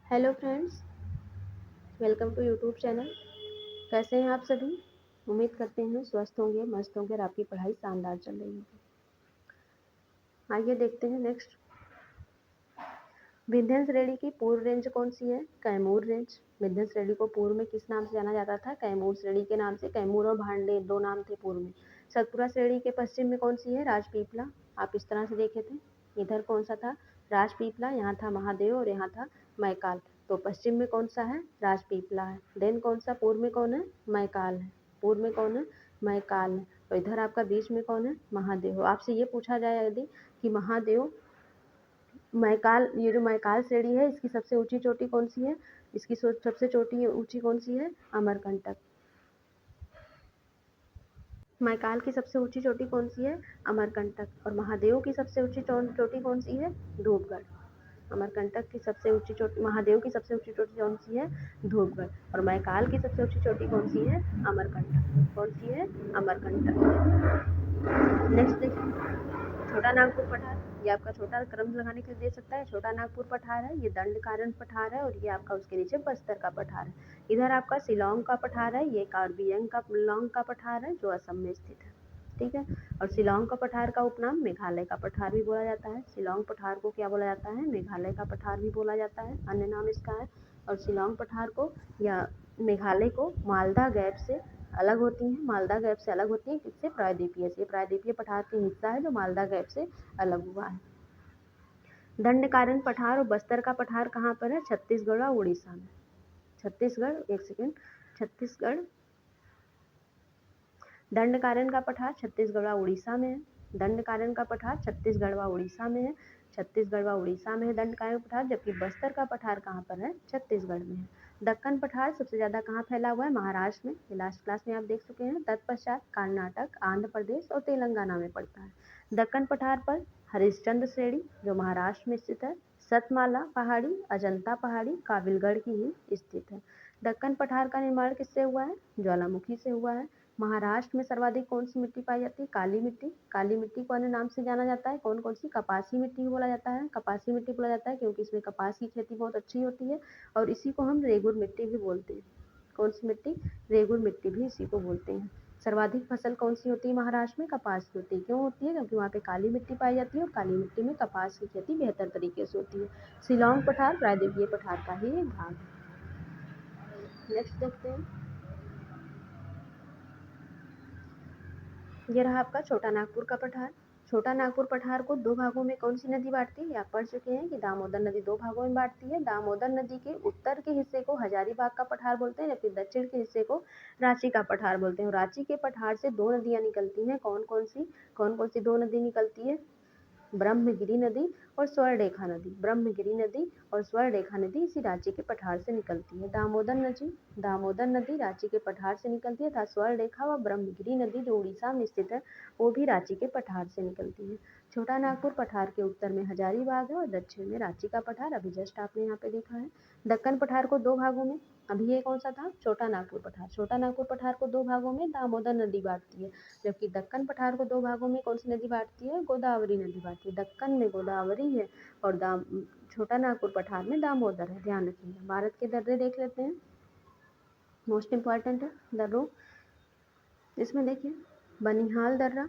Hello friends, welcome to YouTube channel. कैसे हैं आप सभी? उम्मीद करते हैं स्वस्थ होंगे, मस्त होंगे और आपकी पढ़ाई शानदार चल रही होगी। आइए देखते हैं नेक्स्ट। विंध्य श्रेणी की पूर्व रेंज कौन सी है? कैमूर रेंज। विंध्य श्रेणी को पूर्व में किस नाम से जाना जाता था? कैमूर श्रेणी के नाम से। कैमूर और भांडे दो नाम थे पूर्व में। सतपुरा श्रेणी के पश्चिम में कौन सी है? राजपीपला। आप इस तरह से देखे थे, इधर कौन सा था? राजपीपला, यहाँ था महादेव और यहाँ था मैकाल। तो पश्चिम में कौन सा है? राजपीपला है। देन कौन सा पूर्व में कौन है? मैकाल है। पूर्व में कौन है? मैकाल है। तो इधर आपका बीच में कौन है? महादेव। आपसे ये पूछा जाए यदि कि महादेव मैकाल, ये जो मैकाल श्रेणी है इसकी सबसे ऊंची चोटी कौन सी है? इसकी सबसे चोटी ऊंची कौन सी है? अमरकंटक। मैकाल की सबसे ऊंची चोटी कौन सी है? अमरकंटक। और महादेव की सबसे ऊंची चोटी कौन सी है? धूपगढ़। अमरकंटक की सबसे ऊंची चोटी, महादेव की सबसे ऊंची चोटी कौन सी है? धूपगढ़। और मैकाल की सबसे ऊंची चोटी कौन सी है? अमरकंटक। कौन सी है? अमरकंटक। नेक्स्ट देखिए, छोटा नागपुर पठार। ये आपका छोटा क्रम लगाने के लिए दे सकता है। छोटा नागपुर पठार है, ये दंडकारण्य पठार है और ये आपका उसके नीचे बस्तर का पठार है। इधर आपका शिलोंग का पठार है, ये कार्बी आंगलोंग का पठार है जो असम में स्थित है। ठीक है। और शिलोंग का पठार का उपनाम मेघालय का पठार भी बोला जाता है। शिलोंग पठार को क्या बोला जाता है? मेघालय का पठार भी बोला जाता है, अन्य नाम इसका है। और शिलोंग पठार को या मेघालय को मालदा गैप से अलग होती हैं। मालदा गैप से अलग होती है किससे? प्रायद्वीपीय से। प्रायद्वीपीय पठार के हिस्सा है जो मालदा गैप से अलग हुआ है। दंडकारण्य पठार और बस्तर का पठार कहाँ पर है? छत्तीसगढ़ और उड़ीसा में। छत्तीसगढ़, एक सेकेंड, छत्तीसगढ़। दंडकारण्य का पठार छत्तीसगढ़ व उड़ीसा में है। दंडकारण्य का पठार छत्तीसगढ़ व उड़ीसा में है। छत्तीसगढ़ व उड़ीसा में है दंडकारण्य पठार, जबकि बस्तर का पठार कहाँ पर है? छत्तीसगढ़ में है। दक्कन पठार सबसे ज़्यादा कहाँ फैला हुआ है? महाराष्ट्र में। ये लास्ट क्लास में आप देख चुके हैं। तत्पश्चात कर्नाटक, आंध्र प्रदेश और तेलंगाना में पड़ता है। दक्कन पठार पर हरिश्चंद्र श्रेणी जो महाराष्ट्र में स्थित है, सतमाला पहाड़ी, अजंता पहाड़ी, काबिलगढ़ की ही स्थित है। दक्कन पठार का निर्माण किससे हुआ है? ज्वालामुखी से हुआ है। महाराष्ट्र में सर्वाधिक कौन सी मिट्टी पाई जाती है? काली मिट्टी। काली मिट्टी को अन्य नाम से जाना जाता है कौन कौन सी? कपासी मिट्टी भी बोला जाता है। कपासी मिट्टी बोला जाता है क्योंकि इसमें कपास की खेती बहुत अच्छी होती है और इसी को हम रेगुर मिट्टी भी बोलते हैं। कौन सी मिट्टी? रेगुर मिट्टी भी इसी को बोलते हैं। सर्वाधिक फसल कौन सी होती है महाराष्ट्र में? कपास की होती है। क्यों होती है? क्योंकि वहाँ पे काली मिट्टी पाई जाती है और काली मिट्टी में कपास की खेती बेहतर तरीके से होती है। शिलोंग पठार प्रायद्वीपीय पठार का ही एक भाग है। नेक्स्ट देखते हैं। ये रहा आपका छोटा नागपुर का पठार। छोटा नागपुर पठार को दो भागों में कौन सी नदी बांटती है? आप पढ़ चुके हैं कि दामोदर नदी दो भागों में बांटती है। दामोदर नदी के उत्तर के हिस्से को हजारीबाग का पठार बोलते हैं, जबकि दक्षिण के हिस्से को रांची का पठार बोलते हैं। रांची के पठार से दो नदियां निकलती हैं। कौन कौन सी दो नदी निकलती है? ब्रह्मगिरी नदी और स्वर्णरेखा नदी। ब्रह्मगिरी नदी और स्वर्णरेखा नदी इसी रांची के पठार से निकलती है। दामोदर नदी रांची के पठार से निकलती है तथा स्वर्णरेखा व ब्रह्मगिरी नदी जो उड़ीसा में स्थित है वो भी रांची के पठार से निकलती है। छोटा नागपुर पठार के उत्तर में हजारीबाग है और दक्षिण में रांची का पठार, अभी जस्ट आपने यहाँ पे देखा है। दक्कन पठार को दो भागों में, अभी ये कौन सा था? छोटा नागपुर पठार। छोटा नागपुर पठार को दो भागों में दामोदर नदी बांटती है, जबकि दक्कन पठार को दो भागों में कौन सी नदी बांटती है? गोदावरी नदी बांटती है। दक्कन में गोदावरी है और छोटा नागपुर पठार में दामोदर है, ध्यान रखिएगा। भारत के दर्रे देख लेते हैं, मोस्ट इम्पॉर्टेंट है दर्रों। इसमें देखिए बनिहाल दर्रा,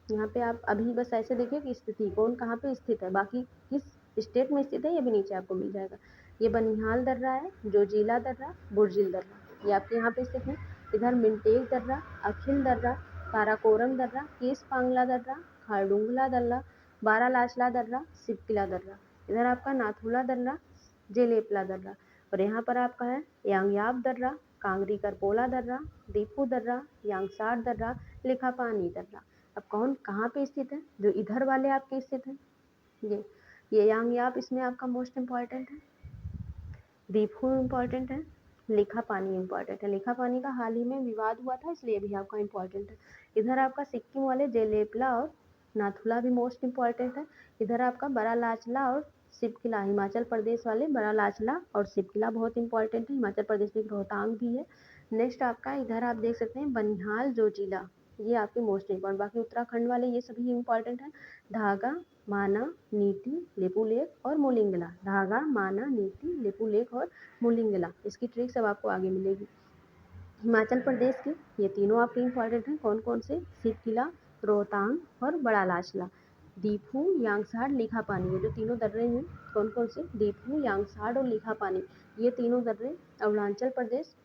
यहाँ पे आप अभी बस ऐसे देखिए कि स्थिति कौन कहाँ पे स्थित है, बाकी किस स्टेट में स्थित है ये भी नीचे आपको मिल जाएगा। ये बनिहाल दर्रा है, जोजिला दर्रा, बुर्जिल दर्रा, ये आपके यहाँ पे स्थित है। इधर मिंटेक दर्रा, अखिल दर्रा, काराकोरम दर्रा, केस पांगला दर्रा, खारडुंगला दर्रा, बारालाचला दर्रा, सिपकिला दर्रा। इधर आपका नाथुला दर्रा, जेलेपला दर्रा। और यहाँ पर आपका है यांगयाब दर्रा, कांगरी करपोला दर्रा, दीपू दर्रा, यांगसार दर्रा, लिखापानी दर्रा। अब कौन कहाँ पे स्थित है? जो इधर वाले आपके स्थित है, ये यांगयाब इसमें आपका मोस्ट इम्पॉर्टेंट है, दीपू इम्पॉर्टेंट है, लिखा पानी इम्पॉर्टेंट है। लिखा पानी का हाल ही में विवाद हुआ था इसलिए भी आपका इम्पॉर्टेंट है। इधर आपका सिक्किम वाले जेलेपला और नाथुला भी मोस्ट इम्पॉर्टेंट है। इधर आपका बरालाचला और सिपकिला, हिमाचल प्रदेश वाले बरालाचला और सिपकिला बहुत इंपॉर्टेंट है। हिमाचल प्रदेश में रोहतांग भी है। नेक्स्ट आपका इधर आप देख सकते हैं बनिहाल जोजिला, ये आपके मोस्ट इम्पॉर्टेंट, बाकी उत्तराखंड वाले ये सभी इम्पॉर्टेंट हैं। धागा, माना, नीति, लिपुलेख और मोलिंगला। धागा, माना, नीति, लिपुलेख और मोलिंगला। इसकी ट्रिक सब आपको आगे मिलेगी। हिमाचल प्रदेश के ये तीनों आपके इम्पॉर्टेंट हैं। कौन कौन से? सिप किला, रोहतांग और बड़ा लाचला। दीफू, यांगसाड़, लीखा पानी, ये जो तीनों दर्रे हैं कौन कौन से? दीफू, यांगसाड़ और लीखा पानी, ये तीनों दर्रे अरुणाचल प्रदेश,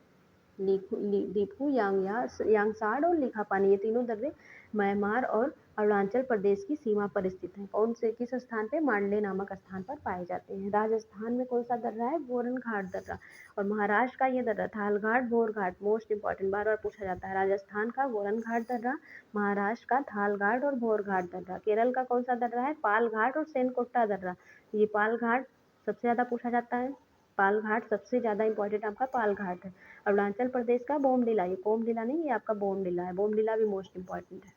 दीफू, यांगसाड़ और लीखा पानी, ये तीनों दर्रे म्यांमार और अरुणाचल प्रदेश की सीमा पर स्थित हैं। कौन से किस स्थान पे? मांडले नामक स्थान पर पाए जाते हैं। राजस्थान में कौन सा दर्रा है? बोरन घाट दर्रा। और महाराष्ट्र का ये दर्रा थालघाट, भोर घाट, मोस्ट इंपॉर्टेंट, बार बार पूछा जाता है। राजस्थान का बोरन घाट दर्रा, महाराष्ट्र का थालघाट और भोर घाट दर्रा। केरल का कौन सा दर्रा है? पाल घाट और सेनकोट्टा दर्रा। ये पाल घाट सबसे ज़्यादा पूछा जाता है। पाल घाट सबसे ज़्यादा इंपॉर्टेंट आपका पाल घाट है। अरुणाचल प्रदेश का बोमडिला, ये कोमडिला नहीं, ये आपका बोमडिला है। बोमडिला भी मोस्ट इंपॉर्टेंट है।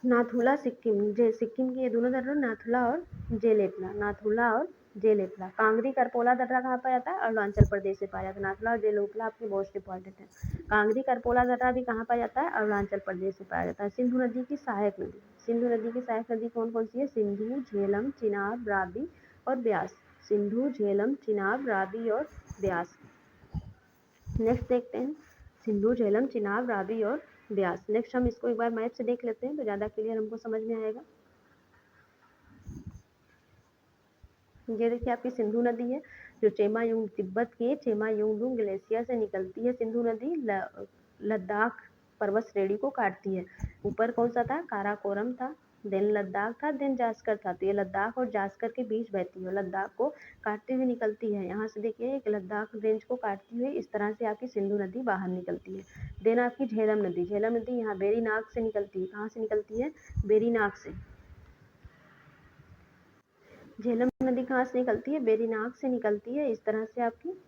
नाथुला सिक्किम, सिक्किम के ये दोनों दर्रे नाथुला और जेलेपला, नाथुला और जेलेपला। कांगरी करपोला दर्रा कहाँ पाया जाता है? अरुणाचल प्रदेश से पाया जाता है। नाथुला और जेलेपला आपके मोस्ट इंपॉर्टेंट है। कांगरी करपोला दर्रा भी कहाँ पाया जाता है? अरुणाचल प्रदेश से पाया जाता है। सिंधु नदी की सहायक नदी, सिंधु नदी की सहायक नदी कौन कौन सी है? सिंधु, झेलम, चिनाब, रावी और ब्यास। सिंधु, झेलम, चिनाब, रावी और ब्यास। नेक्स्ट देखते हैं सिंधु, झेलम, चिनाब, रावी और ब्यास। नेक्स्ट हम इसको एक बार मैप से देख लेते हैं तो ज़्यादा क्लियर हमको समझ में आएगा। ये देखिए आपकी सिंधु नदी है जो चेमायुंग, तिब्बत के चेमायुंगडू ग्लेशियर से निकलती है। सिंधु नदी लद्दाख पर्वत श्रेणी को काटती है। ऊपर कौन सा था? काराकोरम था, देन लद्दाख था, देन जास्कर था। तो ये लद्दाख और जास्कर के बीच बहती है, लद्दाख को काटते हुए निकलती है। यहाँ से देखिए एक लद्दाख रेंज को काटती हुई इस तरह से आपकी सिंधु नदी बाहर निकलती है। देन आपकी झेलम नदी, झेलम नदी यहाँ बेरीनाग से निकलती है। कहाँ से निकलती है? बेरीनाग से। झेलम नदी कहाँ से निकलती है? बेरीनाग से निकलती है। इस तरह से आपकी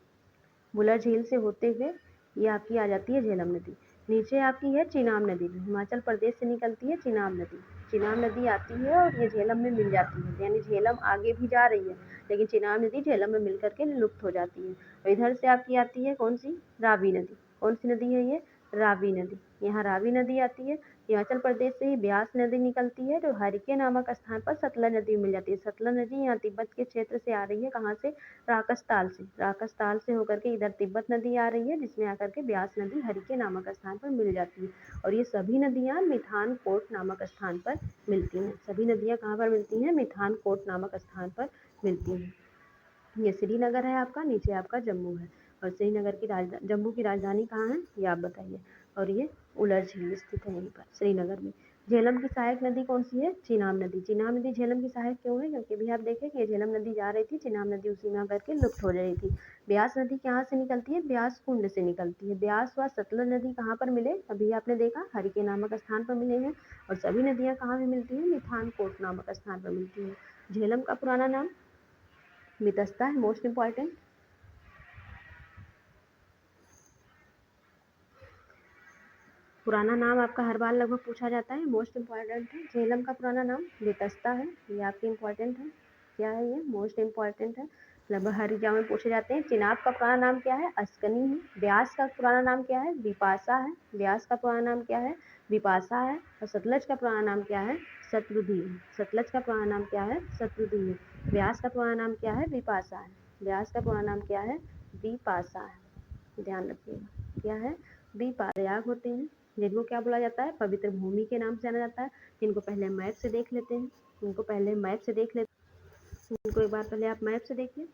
बुलर झील से होते हुए ये आपकी आ जाती है झेलम नदी। नीचे आपकी है चिनाब नदी, हिमाचल प्रदेश से निकलती है चिनाब नदी। चिनाब नदी आती है और ये झेलम में मिल जाती है, यानी झेलम आगे भी जा रही है लेकिन चिनाब नदी झेलम में मिल करके लुप्त हो जाती है। और इधर से आपकी आती है कौन सी? रावी नदी। कौन सी नदी है ये? रावी नदी। यहाँ रावी नदी आती है। हिमाचल प्रदेश से ही ब्यास नदी निकलती है जो हरिके नामक स्थान पर सतलज नदी मिल जाती है। सतलज नदी यहाँ तिब्बत के क्षेत्र से आ रही है। कहाँ से? राकसताल से। राकसताल से होकर के इधर तिब्बत नदी आ रही है जिसमें आकर के ब्यास नदी हरिके नामक स्थान पर मिल जाती है। और ये सभी नदियाँ मिठानकोट नामक स्थान पर मिलती हैं। सभी नदियाँ कहाँ पर मिलती हैं? मिठानकोट नामक स्थान पर मिलती हैं। ये श्रीनगर है आपका, नीचे आपका जम्मू है। और श्रीनगर की राजधानी, जम्मू की राजधानी कहाँ है ये आप बताइए। और ये उलर झील स्थित है यहीं पर श्रीनगर में। झेलम की सहायक नदी कौन सी है? चिनाब नदी। चिनाब नदी झेलम की सहायक क्यों है? क्योंकि भी आप देखें कि ये झेलम नदी जा रही थी, चिनाब नदी उसी में आकर के लुप्त हो रही थी। ब्यास नदी कहाँ से निकलती है? ब्यास कुंड से निकलती है। ब्यास व सतलज नदी कहाँ पर मिले? अभी आपने देखा हरिके नामक स्थान पर मिले हैं। और सभी नदियाँ कहाँ भी मिलती हैं? मिठानकोट नामक स्थान पर मिलती हैं। झेलम का पुराना नाम मितस्ता है, मोस्ट इम्पॉर्टेंट। पुराना नाम आपका हर बार लगभग पूछा जाता है, मोस्ट इम्पॉर्टेंट है। झेलम का पुराना नाम मितस्ता है, ये आपके इम्पॉर्टेंट है। क्या है ये? मोस्ट इम्पॉर्टेंट है, लगभग हर एग्जाम में पूछे जाते हैं। चिनाब का पुराना नाम क्या है? अस्कनी है। ब्यास का पुराना नाम क्या है? बिपाशा है। ब्यास का पुराना नाम क्या है? बिपाशा है। और सतलज का पुराना नाम क्या है? शत्रुधि है। सतलज का पुराना नाम क्या है? शत्रुधि है। ब्यास का पुराना नाम क्या है? बिपाशा है। ब्यास का पुराना नाम क्या है? बिपाशा है, ध्यान रखिएगा। क्या है? प्रयाग होते हैं जिनको क्या बोला जाता है? पवित्र भूमि के नाम से जाना जाता है। इनको पहले मैप से देख लेते हैं, इनको पहले मैप से देख लेते हैं। इनको एक बार पहले आप मैप से देखिए।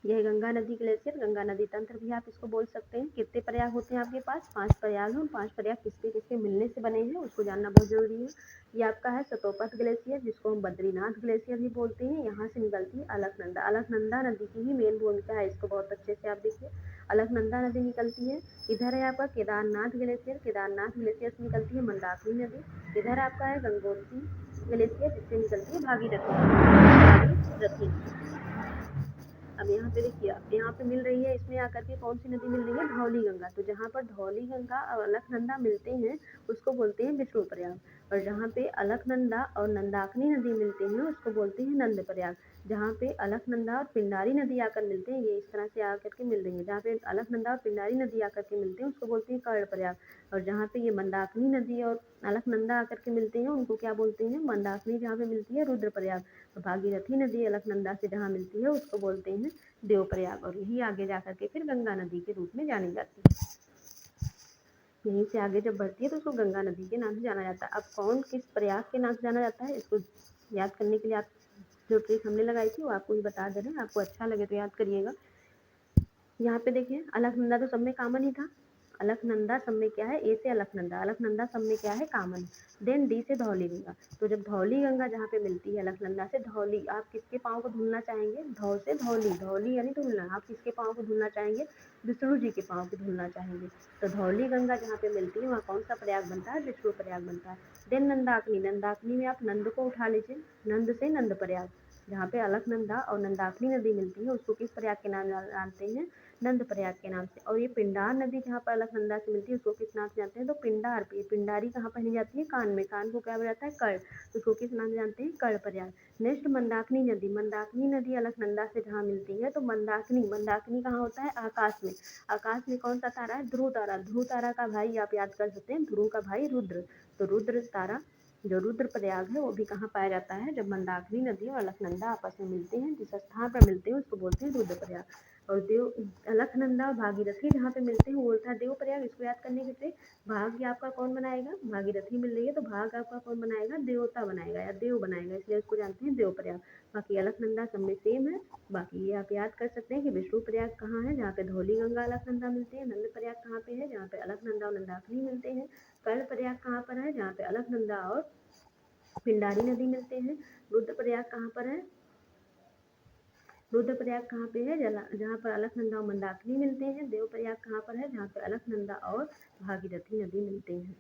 यह गंगा नदी ग्लेशियर, गंगा नदी तंत्र भी आप इसको बोल सकते हैं। कितने प्रयाग होते हैं आपके पास? 5 प्रयाग हैं। 5 प्रयाग किसके किसके मिलने से बने हैं उसको जानना बहुत जरूरी है। ये आपका है सतोपथ ग्लेशियर जिसको हम बद्रीनाथ ग्लेशियर भी बोलते हैं। यहाँ से निकलती है अलकनंदा। अलकनंदा नदी की ही मेन भूमिका है, इसको बहुत अच्छे से आप देखिए। अलकनंदा नदी निकलती है। इधर है आपका केदारनाथ ग्लेशियर, केदारनाथ ग्लेशियर से निकलती है मंदाकिनी नदी। इधर आपका है गंगोत्री ग्लेशियर जिससे निकलती है भागीरथी। अब यहाँ पे देखिए, अब यहाँ पे मिल रही है इसमें आकर के कौन सी नदी मिल रही है? धौली गंगा। तो जहाँ पर धौली गंगा और अलकनंदा मिलते हैं उसको बोलते हैं विष्णु प्रयाग। और जहाँ पे अलकनंदा और नंदाकिनी नदी मिलती हैं उसको बोलते हैं नंद प्रयाग। जहाँ पे अलकनंदा और पिंडारी नदी आकर मिलते हैं, ये इस तरह से आकर के मिल रही है, जहाँ पे अलकनंदा और पिंडारी नदी आकर के मिलते हैं उसको बोलते हैं कर्णप्रयाग। और जहाँ पे ये मंदाकिनी नदी और अलकनंदा आकर के मिलते हैं उनको क्या बोलते हैं, मंदाकिनी जहाँ पे मिलती है रुद्रप्रयाग। और भागीरथी नदी अलकनंदा से जहाँ मिलती है उसको बोलते हैं देवप्रयाग। और यही आगे जाकर के फिर गंगा नदी के रूप में जानी जाती है। यहीं से आगे जब बढ़ती है तो उसको गंगा नदी के नाम से जाना जाता है। अब कौन किस प्रयाग के नाम से जाना जाता है, इसको याद करने के लिए आप जो ट्रिक हमने लगाई थी वो आपको ही बता दे रहे हैं, आपको अच्छा लगे तो याद करिएगा। यहाँ पे देखिए अलकनंदा तो सब में कॉमन ही था। अलकनंदा सब में क्या है, ए से अलकनंदा, अलकनंदा सब में क्या है, कॉमन। देन डी से धौली गंगा। तो जब धौली गंगा जहाँ पे मिलती है अलकनंदा से धौली, आप किसके पाँव को धुलना चाहेंगे, धौ से धौली, धौली यानी धुलना, आप किसके पाँव को धुलना चाहेंगे, विष्णु जी के पाँव को धुलना चाहेंगे। तो धौली गंगा जहाँ पे मिलती है वहाँ कौन सा प्रयाग बनता है, विष्णु प्रयाग बनता है। देन नंदाकिनी, नंदाकिनी में आप नंद को उठा लीजिए, नंद से नंद प्रयाग। जहाँ पे अलकनंदा और नंदाकिनी नदी मिलती है उसको किस प्रयाग के नाम जानते हैं, नंद प्रयाग के नाम से। और ये पिंडार नदी जहाँ पर अलकनंदा से मिलती है उसको किस नाम से जानते हैं, तो पिंडार। पिंडारी कहाँ पहनी जाती है, कान में, कान को क्या बोला जाता है, कर्ण, उसको किस नाम से जानते हैं, कर्ण प्रयाग। नेक्स्ट मंदाकिनी नदी, मंदाकिनी नदी अलकनंदा से जहाँ मिलती है तो मंदाकिनी, मंदाकिनी कहाँ होता है, आकाश में। आकाश में कौन सा तारा है, ध्रुव तारा। ध्रुव तारा का भाई आप याद कर सकते हैं, ध्रुव का भाई रुद्र। तो रुद्र तारा जो रुद्र प्रयाग है वो भी कहाँ पाया जाता है, जब मंदाकिनी नदी और अलकनंदा आपस में मिलते हैं, जिस स्थान पर मिलते हैं उसको बोलते हैं रुद्र प्रयाग। और अलकनंदा और भागीरथी जहाँ पे मिलते हैं वो बोलता है देव प्रयाग। इसको याद करने के लिए भाग्य आपका कौन बनाएगा, भागीरथी मिल रही है तो भाग आपका कौन बनाएगा, देवता बनाएगा या देव बनाएगा, इसलिए उसको जानते हैं देव प्रयाग। बाकी अलकनंदा सब में सेम है। बाकी ये आप याद कर सकते हैं कि विष्णु प्रयाग कहाँ है, जहाँ पे धौली गंगा अलकनंदा मिलती है। नंद प्रयाग कहाँ पे है, जहाँ पे अलकनंदा और नंदाकिनी मिलते हैं। कर्ण प्रयाग कहाँ पर है, जहाँ पे अलकनंदा और पिंडारी नदी मिलते हैं। रुद्र प्रयाग कहाँ पर है, रुद्रप्रयाग कहाँ पे है, जहाँ पर अलकनंदा और मंदाकिनी मिलते हैं। देवप्रयाग कहाँ पर है, जहाँ पे अलकनंदा और भागीरथी नदी मिलते हैं।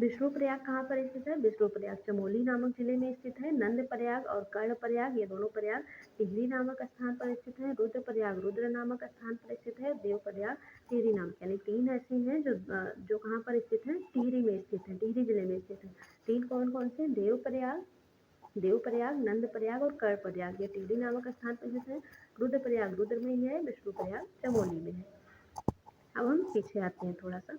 विष्णु प्रयाग कहाँ पर स्थित है, विष्णु प्रयाग चमोली नामक जिले में स्थित है। नंद प्रयाग और कर्ण प्रयाग ये दोनों प्रयाग टिहरी नामक स्थान पर स्थित है। रुद्र प्रयाग रुद्र नामक स्थान पर स्थित है। देव प्रयाग टिहरी नामक, यानी तीन ऐसी हैं जो कहाँ पर स्थित है, टिहरी में स्थित है, टिहरी जिले में स्थित है। तीन कौन कौन से, देवप्रयाग, नंद प्रयाग और कर्ण प्रयाग, ये टिहरी नामक स्थान पर स्थित है। रुद्र प्रयाग रुद्र में ही है, विष्णु प्रयाग चमोली में है। अब हम पीछे आते हैं थोड़ा सा।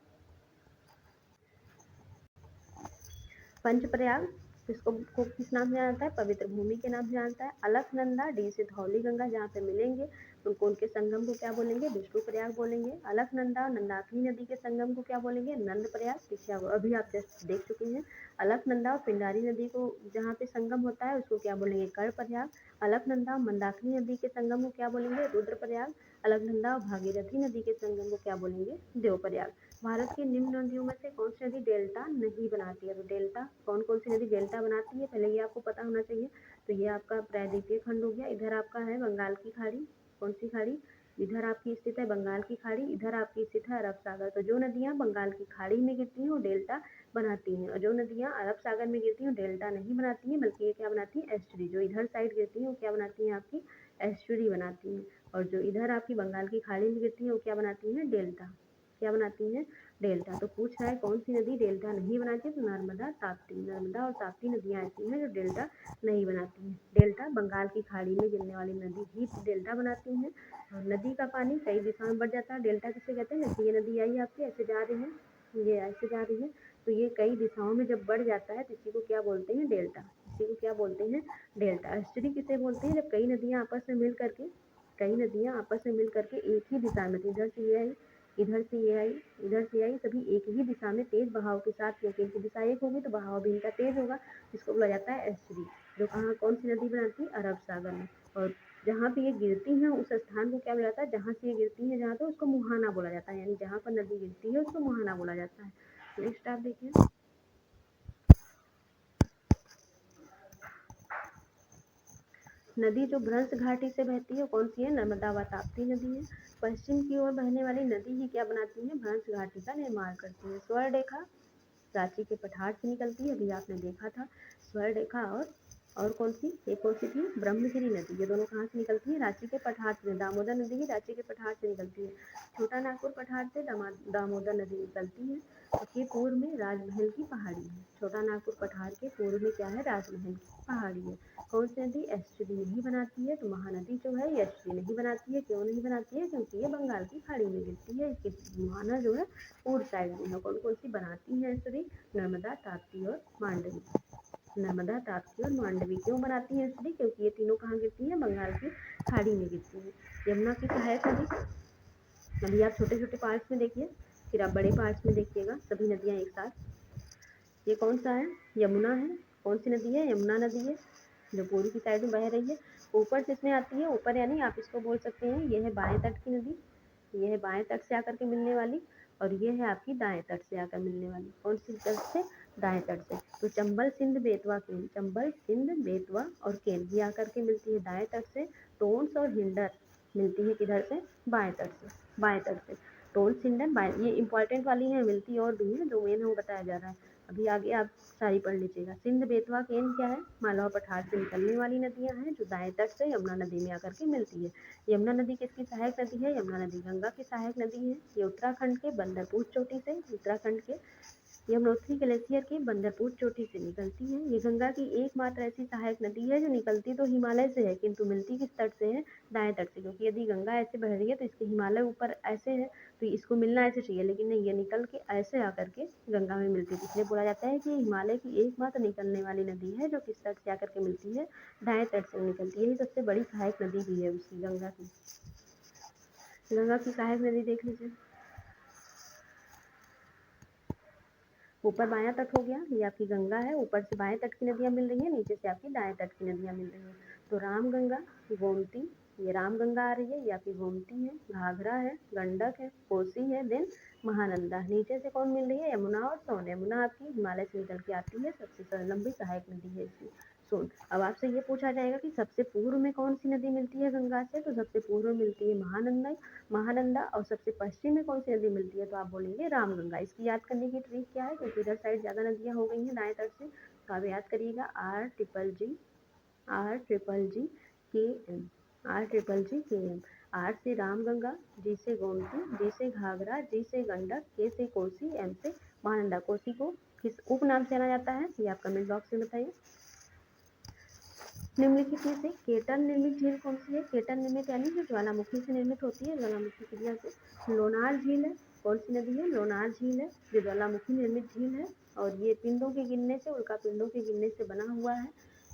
पंचप्रयाग इसको को किस नाम से जाना जाता है, पवित्र भूमि के नाम से जाना जाता है। अलकनंदा डी से धौली गंगा जहाँ पे मिलेंगे उनको, उनके संगम को क्या बोलेंगे, विष्णु प्रयाग बोलेंगे। अलकनंदा और नंदाकिनी नदी के संगम को क्या बोलेंगे, नंद प्रयाग। पीछे अभी आप जस्ट देख चुके हैं। अलकनंदा और पिंडारी नदी को जहाँ पे संगम होता है उसको क्या बोलेंगे, कर्ण प्रयाग। अलकनंदा और मंदाकिनी नदी के संगम को क्या बोलेंगे, रुद्र प्रयाग। अलकनंदा और भागीरथी नदी के संगम को क्या बोलेंगे, देव प्रयाग। भारत की निम्न नदियों में से कौन सी नदी डेल्टा नहीं बनाती है, तो डेल्टा कौन कौन सी नदी डेल्टा बनाती है, पहले ये आपको पता होना चाहिए। तो ये आपका प्रायद्वीपीय खंड हो गया, इधर आपका है बंगाल की खाड़ी, कौन सी खाड़ी, इधर आपकी स्थित है बंगाल की खाड़ी, इधर आपकी स्थित है अरब सागर। तो जो नदियाँ बंगाल की खाड़ी में गिरती हैं वो डेल्टा बनाती हैं, और जो नदियाँ अरब सागर में गिरती हैं वो डेल्टा नहीं बनाती हैं, बल्कि ये क्या बनाती हैं, एस्चुरी। जो इधर साइड गिरती हैं वो क्या बनाती हैं, आपकी एस्चुरी बनाती हैं। और जो इधर आपकी बंगाल की खाड़ी में गिरती हैं वो क्या बनाती हैं, डेल्टा, क्या बनाती हैं, डेल्टा। तो पूछ रहा है कौन सी नदी डेल्टा नहीं बनाती, तो नर्मदा ताप्ती, नर्मदा और ताप्ती नदियाँ ऐसी हैं जो डेल्टा नहीं बनाती हैं। डेल्टा बंगाल की खाड़ी में गिरने वाली नदी ही डेल्टा बनाती हैं। और नदी का पानी कई दिशाओं में बढ़ जाता है, डेल्टा किसे कहते हैं, जैसे ये नदी आई आपकी ऐसे जा रही है, ये ऐसे जा रही है, तो ये कई दिशाओं में जब बढ़ जाता है तो इसी को क्या बोलते हैं, डेल्टा, इसी को क्या बोलते हैं, डेल्टा। एस्चुरी किसे बोलते हैं, जब कई नदियाँ आपस में मिल करके, कई नदियाँ आपस में मिल करके एक ही दिशा में, इधर से ये आई, इधर से ये आई, इधर से आई, सभी एक ही दिशा में तेज बहाव के साथ, क्योंकि इनकी दिशा एक होगी तो बहाव भी इनका तेज होगा, जिसको बोला जाता है एस्चुरी। जो कहाँ कौन सी नदी बनाती है, अरब सागर में। और जहाँ पे ये गिरती हैं उस स्थान को क्या बोला जाता है, जहाँ से ये गिरती हैं जहाँ पे, उसको मुहाना बोला जाता है, यानी जहाँ पर नदी गिरती है उसको मुहाना बोला जाता है। नेक्स्ट आप देखिए, नदी जो भ्रंश घाटी से बहती है कौन सी है, नर्मदा व ताप्ती नदी है। पश्चिम की ओर बहने वाली नदी ही क्या बनाती है, भ्रंश घाटी का निर्माण करती है। स्वर्णरेखा रांची के पठार से निकलती है, अभी आपने देखा था स्वर्णरेखा। और कौन सी, एक कौन सी थी, ब्रह्मगिरी नदी, ये दोनों कहाँ से निकलती है, रांची के पठार से। दामोदर नदी भी रांची के पठार से निकलती है। छोटा नागपुर पठार से दामोदर नदी निकलती है। के पूर्व में राजमहल की पहाड़ी है। छोटा नागपुर पठार के पूर्व में क्या है? राजमहल की पहाड़ी है। कौन सी नदी एस्चुरी नहीं बनाती है? तो महानदी जो है ये एस्चुरी नहीं बनाती है। क्यों नहीं बनाती है? क्योंकि ये बंगाल की खाड़ी में गिरती है। इसके मुहाना जो है पूर्व साइड में है। कौन कौन सी बनाती है एस्चुरी? नर्मदा, ताप्ती और मांडवी। नर्मदा, ताप्ती और मांडवी क्यों बनाती है एस्चुरी? क्योंकि ये तीनों कहाँ गिरती है? बंगाल की खाड़ी में गिरती है। यमुना की सहायक नदी, अभी आप छोटे छोटे पार्ट्स में देखिए, फिर आप बड़े पार्ट्स में देखिएगा सभी नदियाँ एक साथ। ये कौन सा है? यमुना है। कौन सी नदी है? यमुना नदी है, जो पूर्वी की साइड में बह रही है। ऊपर से इसमें आती है, ऊपर यानी आप इसको बोल सकते हैं ये है बाएं तट की नदी, ये है बाएं तट से आकर के मिलने वाली, और ये है आपकी दाएं तट से आकर मिलने वाली। कौन सी तट से? दाएं तट से। तो चंबल, सिंध, बेतवा, केन, चंबल, सिंध, बेतवा और केन ये आकर के मिलती है दाएं तट से। टोंस और हिंडर मिलती है किधर से? बाएं तट से। बाएं तट से टोंस, हिंडर बाएं, ये इंपॉर्टेंट वाली है, मिलती और भी है, जो मेन हमें बताया जा रहा है। अभी आगे आप सारी पढ़ लीजिएगा। सिंध, बेतवा, केन क्या है? मालवा पठार से निकलने वाली नदियां हैं जो दाएं तट से यमुना नदी में आकर के मिलती है। यमुना नदी किसकी सहायक नदी है? यमुना नदी गंगा की सहायक नदी है। ये उत्तराखंड के बंदरपुर चोटी से, उत्तराखंड के यमुनोत्री ग्लेशियर की बंदरपुर चोटी से निकलती है। ये गंगा की एकमात्र ऐसी सहायक नदी है जो निकलती तो हिमालय से है, किंतु मिलती किस तट से है? दाएं तट से। क्योंकि यदि गंगा ऐसे बह रही है तो इसके हिमालय ऊपर ऐसे है, तो इसको मिलना ऐसे चाहिए, लेकिन नहीं, ये निकल के ऐसे आकर के गंगा में मिलती है। इसलिए बोला जाता है कि हिमालय की एकमात्र निकलने वाली नदी है जो किस तट से आकर के मिलती है? दाएं तट से निकलती है। यही सबसे बड़ी सहायक नदी भी है उसकी, गंगा की। गंगा की सहायक नदी देख लीजिए। ऊपर बायां तट हो गया, ये आपकी गंगा है, ऊपर से बाएं तट की नदियाँ मिल रही हैं, नीचे से आपकी दाएं तट की नदियाँ मिल रही हैं। तो रामगंगा, गोमती, ये रामगंगा आ रही है, ये आपकी गोमती है, घाघरा है, गंडक है, कोसी है, देन महानंदा। नीचे से कौन मिल रही है? यमुना और सोन। यमुना आपकी हिमालय से निकल के आती है, सबसे लंबी सहायक नदी है इसकी, सोन। अब आपसे ये पूछा जाएगा कि सबसे पूर्व में कौन सी नदी मिलती है गंगा से? तो सबसे पूर्व में मिलती है महानंदा, महानंदा। और सबसे पश्चिम में कौन सी नदी मिलती है? तो आप बोलेंगे रामगंगा। इसकी याद करने की ट्रिक क्या है? क्योंकि इधर साइड ज़्यादा नदियाँ हो गई हैं दाएं तट से, तो आप याद करिएगा RGG RGG आर से रामगंगा, जी से गोमती, जी से घाघरा, जी से गंडक, के से कोसी, एम से महानंदा। कोसी को किस उपनाम से जाना जाता है? ये आप कमेंट बॉक्स में बताइए। निम्नलिखित में से केटन निर्मित झील कौन सी है? केटन निर्मित यानी जो ज्वालामुखी से निर्मित होती है, ज्वालामुखी क्रिया से। लोनार झील है। कौन सी नदी है? लोनार झील है, जो ज्वालामुखी निर्मित झील है, और ये पिंडों के गिरने से, उल्का पिंडों के गिरने से बना हुआ है,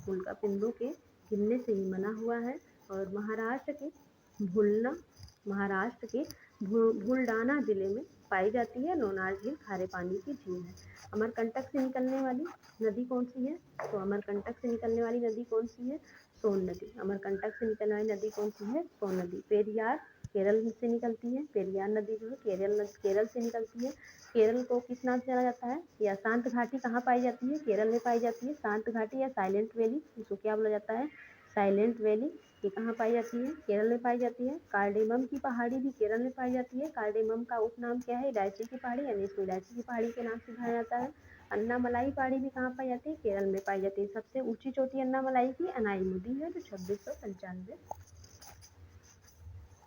उल्का पिंडों के गिरने से ही बना हुआ है। और महाराष्ट्र के बुलढाना जिले में पाई जाती है। लोनार झील खारे पानी की झील है। अमरकंटक से निकलने वाली नदी कौन सी है? तो अमरकंटक से निकलने वाली नदी कौन सी है? सोन नदी। अमरकंटक से निकलने वाली नदी कौन सी है? सोन नदी। पेरियार केरल से निकलती है, पेरियार नदी जो है केरल से निकलती है। केरल को किस नाम से जाना जाता है? या शांत घाटी कहाँ पाई जाती है? केरल में पाई जाती है। शांत घाटी या साइलेंट वैली, इसको क्या बोला जाता है? Silent valley. ये कहाँ पाई जाती है? केरल में पाई जाती है। कार्डेमम की पहाड़ी भी केरल में पाई जाती है। कार्डेमम का उपनाम क्या है? इलायची की पहाड़ी, यानी इसको इलायची की पहाड़ी के नाम से जाना जाता है। अन्नामलाई पहाड़ी भी कहाँ पाई जाती है? केरल में पाई जाती है। सबसे ऊंची चोटी अन्नामलाई की अनाईमुदी है, जो 2695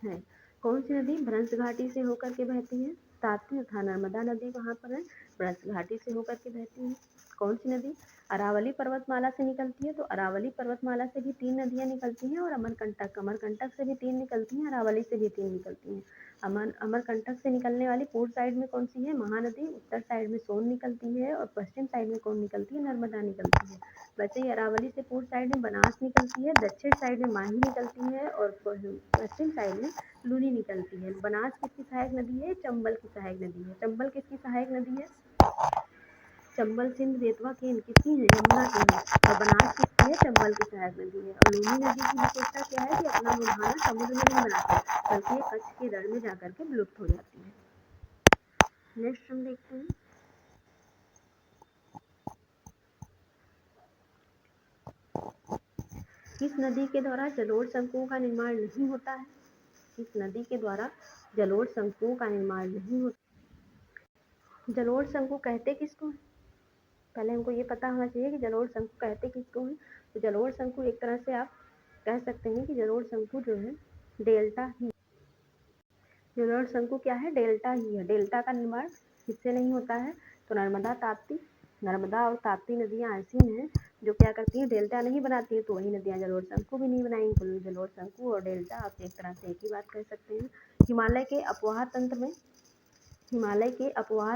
है। कौन सी नदी भ्रंश घाटी से होकर के बहती है? ताप्ती तथा नर्मदा नदी कहाँ पर है? भ्रंश घाटी से होकर के बहती है। कौन सी नदी अरावली पर्वतमाला से निकलती है? तो अरावली पर्वतमाला से भी 3 नदियाँ निकलती हैं, और अमरकंटक से भी 3 निकलती हैं, अरावली से भी 3 निकलती हैं। अमरकंटक से निकलने वाली पूर्व साइड में कौन सी है? महानदी। उत्तर साइड में सोन निकलती है, और पश्चिम साइड में कौन निकलती है? नर्मदा निकलती है। वैसे ही अरावली से पूर्व साइड में बनास निकलती है, दक्षिण साइड में माही निकलती है, और पश्चिम साइड में लूनी निकलती है। बनास किसकी सहायक नदी है? चंबल की सहायक नदी है। चंबल किसकी सहायक नदी है? चंबल, सिंध, बेतवा, केन किसकी है? यमुना की है। और बनास किसकी है? चंबल की सहायक नदी है। और लूनी नदी की विशेषता क्या है? कि अपना मुहाना समुद्र में नहीं बनाती, बल्कि ये कच्छ के रण में जाकर के विलुप्त हो जाती है। नेक्स्ट हम देखते हैं, किस नदी के द्वारा जलोढ़ शंकुओं का निर्माण नहीं होता है? किस नदी के द्वारा जलोढ़ शंकुओं का निर्माण नहीं होता? जलोढ़ शंकु कहते किसको हैं? पहले हमको ये पता होना चाहिए कि जलोढ़ शंकु कहते किसको हैं। तो जलोढ़ शंकु एक तरह से आप कह सकते हैं कि जलोढ़ शंकु जो है डेल्टा ही, जलोढ़ शंकु क्या है? डेल्टा ही है। डेल्टा का निर्माण किससे नहीं होता है? तो नर्मदा ताप्ती। नर्मदा और ताप्ती नदियाँ ऐसी हैं जो क्या करती हैं, डेल्टा नहीं बनाती हैं। तो वही नदियाँ जलोढ़ शंकु भी नहीं बनाएंगी। कुल जलोढ़ शंकु और डेल्टा आप एक तरह से एक ही बात कह सकते हैं। हिमालय के अपवाह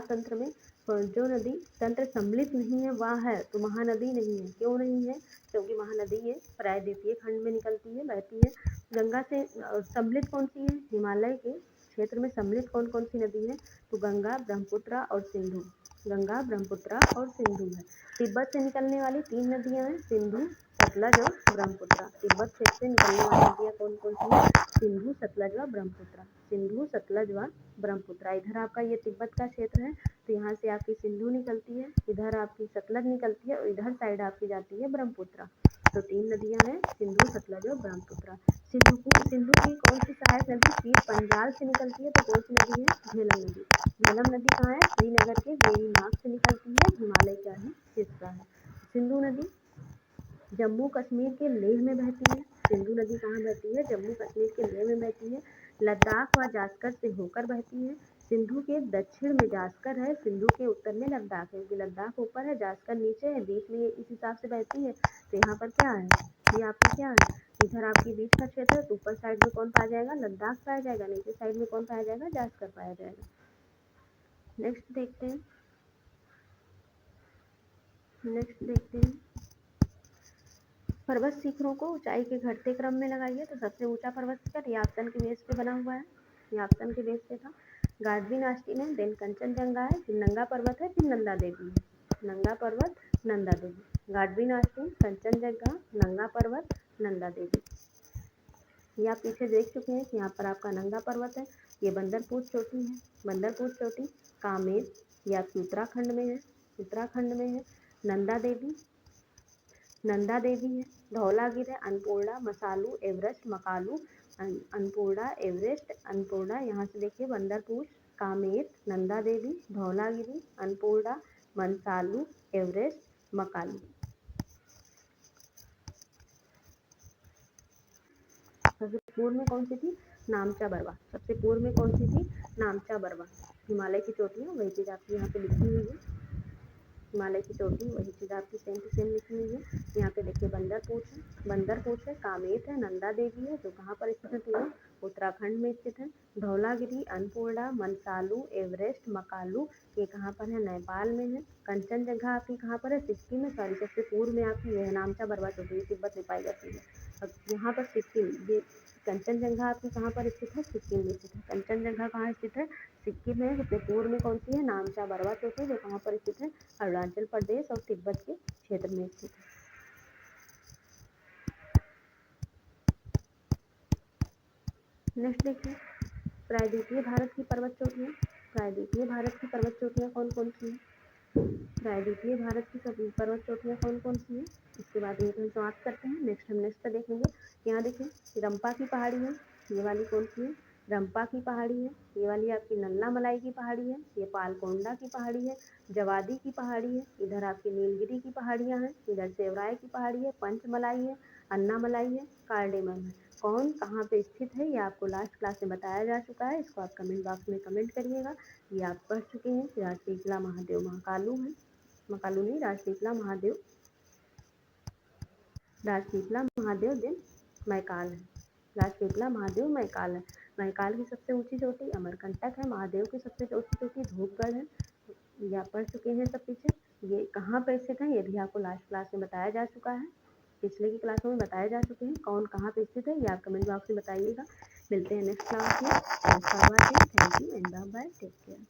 तंत्र में जो नदी तंत्र सम्मिलित नहीं है वह है तो महानदी नहीं है। क्यों नहीं है? क्योंकि महानदी ये प्रायद्वीपीय खंड में निकलती है, बहती है। गंगा से सम्मिलित कौन सी है? हिमालय के क्षेत्र में सम्मिलित कौन कौन सी नदी है? तो गंगा, ब्रह्मपुत्र और सिंधु। गंगा, ब्रह्मपुत्र और सिंधु है। तिब्बत से निकलने वाली 3 नदियां हैं, सिंधु, सतलज और ब्रह्मपुत्र। तिब्बत क्षेत्र से निकलने वाली नदियां कौन कौन सी हैं? सिंधु, सतलज व ब्रह्मपुत्र। सिंधु, सतलज व ब्रह्मपुत्र। इधर आपका ये तिब्बत का क्षेत्र है, तो यहाँ से आपकी सिंधु निकलती है, इधर आपकी सतलज निकलती है और इधर साइड आपकी जाती है ब्रह्मपुत्र। तो 3 नदियां हैं, सिंधु, सतलज और ब्रह्मपुत्र। सिंधु की कौन सी सहायक नदी शीत पंजाल से निकलती है? तो कौन सी नदी है? झेलम नदी। झेलम नदी कहाँ है? श्रीनगर के वेरीनाग से निकलती है, हिमालय का ही हिस्सा है। सिंधु नदी जम्मू कश्मीर के लेह में बहती है। सिंधु नदी कहाँ बहती है? जम्मू कश्मीर के लेह में बहती है। लद्दाख व जास्कर से होकर बहती है। सिंधु के दक्षिण में जास्कर है, सिंधु के उत्तर में लद्दाख है, क्योंकि लद्दाख ऊपर है, जास्कर नीचे है, बीच में इस हिसाब से बहती है। तो यहाँ पर क्या है? ये आपका क्या है? इधर आपकी बीच का क्षेत्र है, तो ऊपर साइड में कौन पाया जाएगा? लद्दाख पाया जाएगा। नीचे साइड में कौन पाया जाएगा? जास्कर पाया जाएगा। नेक्स्ट देखते हैं। पर्वत शिखरों को ऊंचाई के घटते क्रम में लगाइए। तो सबसे ऊंचा पर्वत शिखर यापतन के बेस पे बना हुआ है, यापतन के बेस पे था। गाडविन आस्टीन है, देन कंचनजंगा है, फिर नंगा पर्वत है, फिर नंदा देवी है। नंगा पर्वत, नंदा देवी। गाडविन आस्टीन, कंचनजंगा, नंगा पर्वत, नंदा देवी। ये आप पीछे देख चुके हैं कि यहाँ पर आपका नंगा पर्वत है, ये बंदरपुर चोटी है। बंदरपुर चोटी कामेर या उत्तराखंड में है, उत्तराखंड में है। नंदा देवी है, धौलागिरी है, अन्नपूर्णा, मसालू, एवरेस्ट, मकालू, अन्नपूर्णा, एवरेस्ट, अन्नपूर्णा। यहाँ से देखिए बंदरपुर, कामेर, नंदा देवी, धौलागिरी, अन्नपूर्णा, मनसालू, एवरेस्ट, मकालू। सबसे पूर्व में कौन सी थी? नामचा बरवा। सबसे पूर्व में कौन सी थी? नामचा बरवा। हिमालय की चोटियाँ वही चीज़ आपकी यहाँ पे लिखी हुई है, हिमालय की चोटी वही चीज़ आपकी सेम टू सेम लिखी हुई है। यहाँ पे देखिए बंदरपुर है, कामेत है, नंदा देवी है, जो कहाँ पर स्थित है? तीनों उत्तराखंड में स्थित है। धौलागिरी, अन्नपूर्णा, मनसालू, एवरेस्ट, मकालू, ये कहाँ पर है? नेपाल में है। कंचनजंगा आपकी कहाँ पर है? सिक्किम में। सॉरी, सबसे पूर्व में आपकी यह नामचा बरवा चोटी तिब्बत में पाई जाती है। अब यहाँ पर सिक्किम, ये कंचनजंगा आपकी कहाँ पर स्थित है? सिक्किम में स्थित है। कंचनजंगा कहाँ स्थित है? सिक्किम में। सबसे पूर्व में कौन सी है? नामचा बरवा चोटी, जो कहाँ पर स्थित है? अरुणाचल प्रदेश और तिब्बत के क्षेत्र में स्थित है। नेक्स्ट देखिए, प्रायद्वीपीय भारत की पर्वत चोटियाँ। प्रायद्वीपीय भारत की पर्वत चोटियाँ कौन कौन सी हैं? प्रायद्वीपीय भारत की पर्वत चोटियाँ कौन कौन सी हैं? इसके बाद ये हम समाप्त करते हैं। नेक्स्ट देखेंगे। यहाँ देखिए रंपा की पहाड़ी है, ये वाली कौन सी है? रंपा की पहाड़ी है। ये वाली आपकी नल्ला मलाई की पहाड़ी है। ये पालकोंडा की पहाड़ी है, जवादी की पहाड़ी है। इधर आपकी नीलगिरी की पहाड़ियाँ हैं, इधर सेवराय की पहाड़ी है, पंचमलाई है, अन्नामलाई है, कार्डेमन है। कौन कहाँ पे स्थित है ये आपको लास्ट क्लास में बताया जा चुका है। इसको आप कमेंट बॉक्स में कमेंट करिएगा। ये आप पढ़ चुके हैं। राजपीपला महादेव महाकालू है, मकालू नहीं, राजपीपला महादेव, राजपीपला महादेव दिन मैकाल है। राजपीपला महादेव मैकाल है। मैकाल की सबसे ऊंची चोटी अमरकंटक है। महादेव की सबसे ऊंची चोटी धूपगढ़ है। ये आप पढ़ चुके हैं सब पीछे। ये कहाँ पर स्थित है ये भी आपको लास्ट क्लास में बताया जा चुका है, पिछले की क्लासों में बताए जा चुके हैं। कौन कहाँ पे स्थित है ये आप कमेंट बॉक्स में बताइएगा। मिलते हैं नेक्स्ट क्लास में। Thank you and bye, take care.